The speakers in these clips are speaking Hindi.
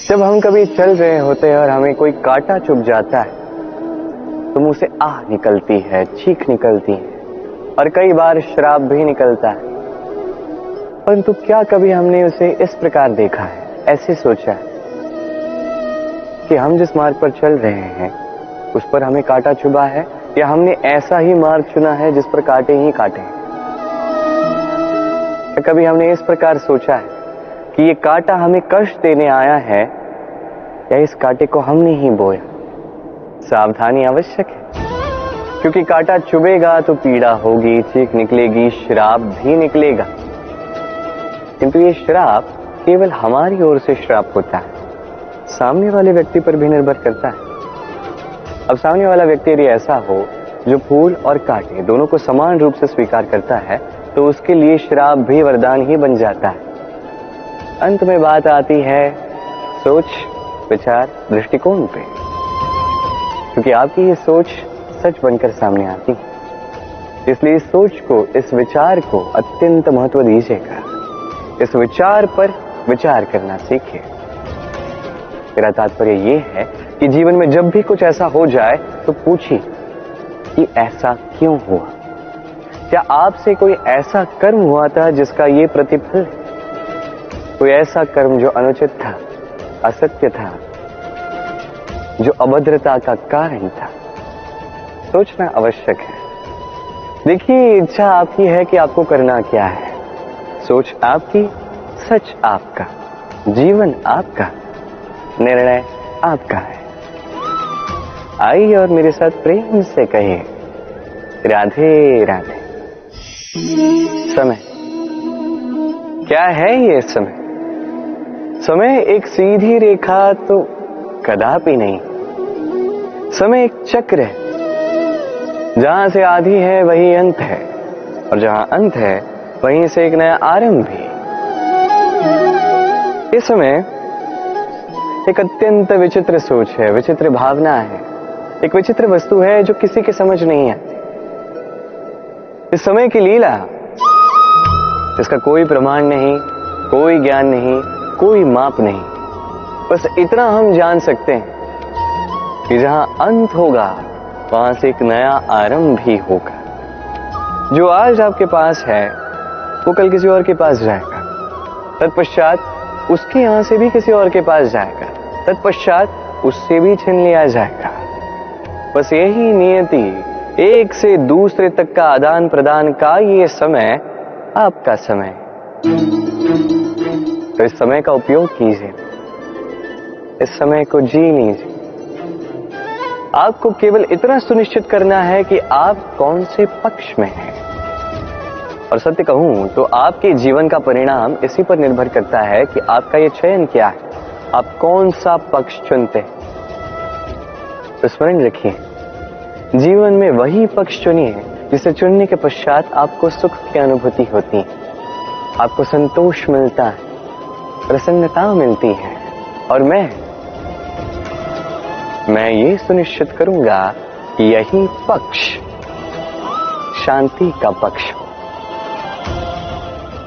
जब हम कभी चल रहे होते हैं और हमें कोई कांटा चुभ जाता है तो मुंह से आह निकलती है, चीख निकलती है और कई बार श्राप भी निकलता है। परंतु क्या कभी हमने उसे इस प्रकार देखा है, ऐसे सोचा है कि हम जिस मार्ग पर चल रहे हैं उस पर हमें कांटा चुभा है, या हमने ऐसा ही मार्ग चुना है जिस पर कांटे ही कांटे हैं? कभी हमने इस प्रकार सोचा है कि ये कांटा हमें कष्ट देने आया है या इस कांटे को हमने ही बोया? सावधानी आवश्यक है, क्योंकि कांटा चुभेगा तो पीड़ा होगी, चीख निकलेगी, श्राप भी निकलेगा। किंतु ये श्राप केवल हमारी ओर से श्राप होता है, सामने वाले व्यक्ति पर भी निर्भर करता है। अब सामने वाला व्यक्ति यदि ऐसा हो जो फूल और कांटे दोनों को समान रूप से स्वीकार करता है तो उसके लिए श्राप भी वरदान ही बन जाता है। अंत में बात आती है सोच, विचार, दृष्टिकोण पे, क्योंकि आपकी ये सोच सच बनकर सामने आती है। इसलिए इस सोच को, इस विचार को अत्यंत महत्व दीजिएगा। इस विचार पर विचार करना सीखिए। मेरा तात्पर्य ये है कि जीवन में जब भी कुछ ऐसा हो जाए तो पूछिए कि ऐसा क्यों हुआ? क्या आपसे कोई ऐसा कर्म हुआ था जिसका ये प्रतिफल? कोई ऐसा कर्म जो अनुचित था, असत्य था, जो अभद्रता का कारण था? सोचना आवश्यक है। देखिए, इच्छा आपकी है कि आपको करना क्या है, सोच आपकी, सच आपका, जीवन आपका, निर्णय आपका है। आइए और मेरे साथ प्रेम से कहिए, राधे राधे। समय क्या है? ये समय एक सीधी रेखा तो कदापि नहीं। समय एक चक्र है, जहां से आदि है वही अंत है, और जहां अंत है वहीं से एक नया आरंभ भी। इस समय एक अत्यंत विचित्र सोच है, विचित्र भावना है, एक विचित्र वस्तु है जो किसी के समझ नहीं आती। इस समय की लीला, इसका कोई प्रमाण नहीं, कोई ज्ञान नहीं, कोई माप नहीं। बस इतना हम जान सकते हैं कि जहां अंत होगा वहां से एक नया आरंभ भी होगा। जो आज आपके पास है वो कल किसी और के पास जाएगा, तत्पश्चात उसके यहां से भी किसी और के पास जाएगा, तत्पश्चात उससे भी छीन लिया जाएगा। बस यही नियति, एक से दूसरे तक का आदान प्रदान का ये समय आपका समय। तो इस समय का उपयोग कीजिए, इस समय को जी लीजिए। आपको केवल इतना सुनिश्चित करना है कि आप कौन से पक्ष में हैं। और सत्य कहूं तो आपके जीवन का परिणाम इसी पर निर्भर करता है कि आपका ये चयन क्या है, आप कौन सा पक्ष चुनते हैं। तो स्मरण रखिए, जीवन में वही पक्ष चुनिए जिसे चुनने के पश्चात आपको सुख की अनुभूति होती है, आपको संतोष मिलता है, प्रसन्नता मिलती है। और मैं ये सुनिश्चित करूंगा कि यही पक्ष शांति का पक्ष हो,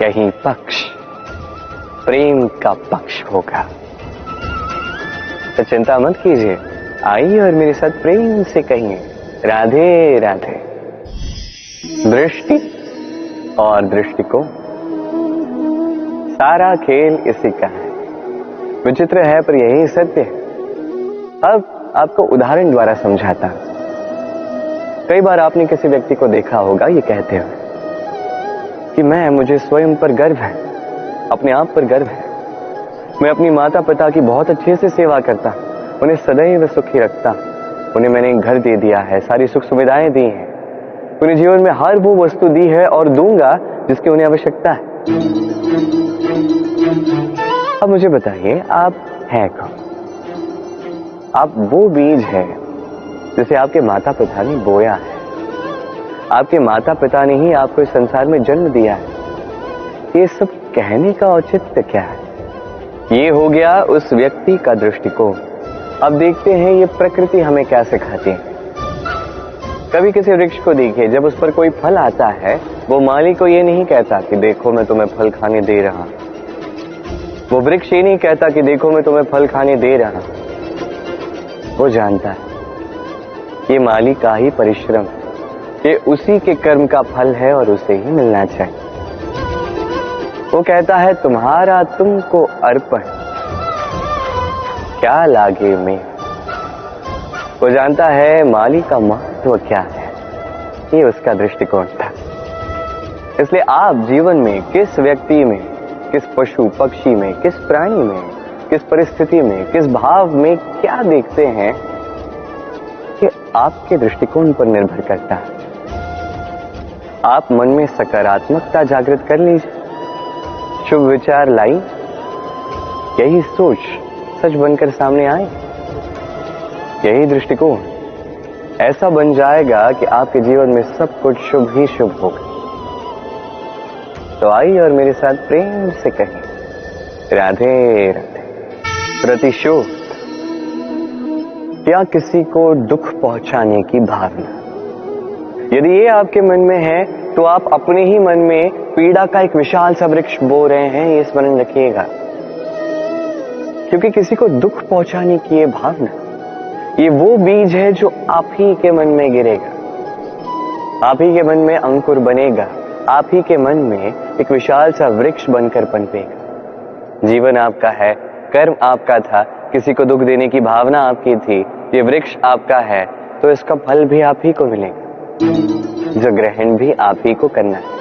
यही पक्ष प्रेम का पक्ष होगा। तो चिंता मत कीजिए, आइए और मेरे साथ प्रेम से कहिए, राधे राधे। दृष्टि और दृष्टिकोण, सारा खेल इसी का है। विचित्र है पर यही सत्य है। अब आपको उदाहरण द्वारा समझाता हूं। कई बार आपने किसी व्यक्ति को देखा होगा ये कहते हुए कि मुझे स्वयं पर गर्व है, अपने आप पर गर्व है, मैं अपनी माता पिता की बहुत अच्छे से सेवा करता, उन्हें सदैव सुखी रखता, उन्हें मैंने घर दे दिया है, सारी सुख सुविधाएं दी हैं, उन्हें जीवन में हर वो वस्तु दी है और दूंगा जिसकी उन्हें आवश्यकता है। अब मुझे बताइए, आप हैं कौन? आप वो बीज है जिसे आपके माता पिता ने बोया है। आपके माता पिता ने ही आपको इस संसार में जन्म दिया है। ये सब कहने का औचित्य क्या है? ये हो गया उस व्यक्ति का दृष्टिकोण। अब देखते हैं ये प्रकृति हमें क्या सिखाती है। कभी किसी वृक्ष को देखिए, जब उस पर कोई फल आता है वो माली को ये नहीं कहता कि देखो मैं तुम्हें फल खाने दे रहा हूं, वो वृक्ष ये नहीं कहता कि देखो मैं तुम्हें फल खाने दे रहा हूं। वो जानता है ये माली का ही परिश्रम, ये उसी के कर्म का फल है और उसे ही मिलना चाहिए। वो कहता है तुम्हारा तुमको अर्पण, क्या लागे में। वो जानता है माली का महत्व क्या है, ये उसका दृष्टिकोण था। इसलिए आप जीवन में किस व्यक्ति में, किस पशु पक्षी में, किस प्राणी में, किस परिस्थिति में, किस भाव में क्या देखते हैं, ये आपके दृष्टिकोण पर निर्भर करता है। आप मन में सकारात्मकता जागृत कर लीजिए, शुभ विचार लाई, यही सोच सच बनकर सामने आए। यही दृष्टिकोण ऐसा बन जाएगा कि आपके जीवन में सब कुछ शुभ ही शुभ होगा। तो आइए और मेरे साथ प्रेम से कहें, राधे राधे। प्रतिशोध या किसी को दुख पहुंचाने की भावना, यदि ये आपके मन में है तो आप अपने ही मन में पीड़ा का एक विशाल सा वृक्ष बो रहे हैं, ये स्मरण रखिएगा। क्योंकि किसी को दुख पहुंचाने की ये भावना, ये वो बीज है जो आप ही के मन में गिरेगा, आप ही के मन में अंकुर बनेगा, आप ही के मन में एक विशाल सा वृक्ष बनकर पनपेगा। जीवन आपका है, कर्म आपका था, किसी को दुख देने की भावना आपकी थी, ये वृक्ष आपका है, तो इसका फल भी आप ही को मिलेगा, जो ग्रहण भी आप ही को करना है।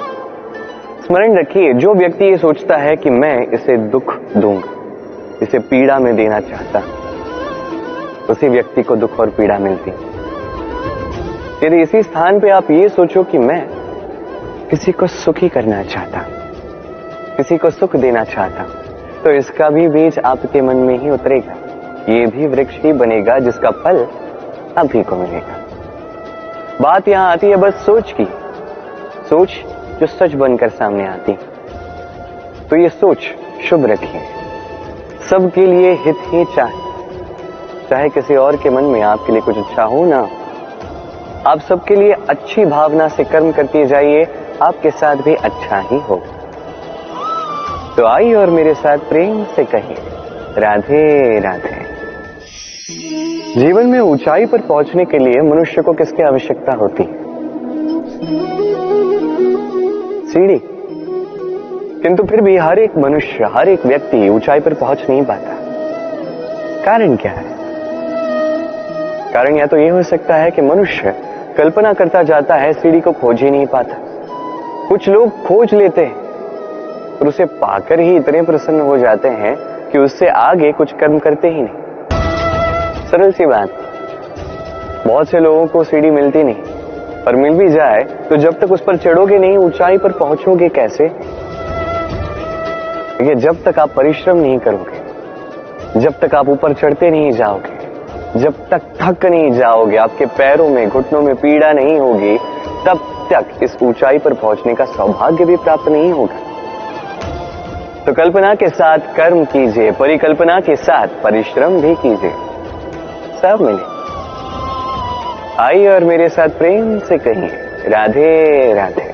स्मरण रखिए, जो व्यक्ति ये सोचता है कि मैं इसे दुख दूंगा, इसे पीड़ा में देना चाहता, उसी व्यक्ति को दुख और पीड़ा मिलती। यदि इसी स्थान पे आप ये सोचो कि मैं किसी को सुखी करना चाहता, किसी को सुख देना चाहता, तो इसका भी बीज आपके मन में ही उतरेगा, ये भी वृक्ष ही बनेगा जिसका फल आप ही को मिलेगा। बात यहां आती है बस सोच की, सोच जो सच बनकर सामने आती। तो ये सोच शुभ रखिए, सबके लिए हित ही चाहे किसी और के मन में आपके लिए कुछ अच्छा हो ना, आप सबके लिए अच्छी भावना से कर्म करते जाइए, आपके साथ भी अच्छा ही होगा। तो आइए और मेरे साथ प्रेम से कहिए, राधे राधे। जीवन में ऊंचाई पर पहुंचने के लिए मनुष्य को किसकी आवश्यकता होती है? सीढ़ी। किंतु फिर भी हर एक मनुष्य, हर एक व्यक्ति ऊंचाई पर पहुंच नहीं पाता। कारण क्या है? कारण या तो यह हो सकता है कि मनुष्य कल्पना करता जाता है, सीढ़ी को खोज ही नहीं पाता। कुछ लोग खोज लेते हैं और उसे पाकर ही इतने प्रसन्न हो जाते हैं कि उससे आगे कुछ कर्म करते ही नहीं। सरल सी बात, बहुत से लोगों को सीढ़ी मिलती नहीं, और मिल भी जाए तो जब तक उस पर चढ़ोगे नहीं, ऊंचाई पर पहुंचोगे कैसे? देखिए, जब तक आप परिश्रम नहीं करोगे, जब तक आप ऊपर चढ़ते नहीं जाओगे, जब तक थक नहीं जाओगे, आपके पैरों में, घुटनों में पीड़ा नहीं होगी, तब तक इस ऊंचाई पर पहुंचने का सौभाग्य भी प्राप्त नहीं होगा। तो कल्पना के साथ कर्म कीजिए, परिकल्पना के साथ परिश्रम भी कीजिए, सब मिले। आइए और मेरे साथ प्रेम से कहिए, राधे राधे।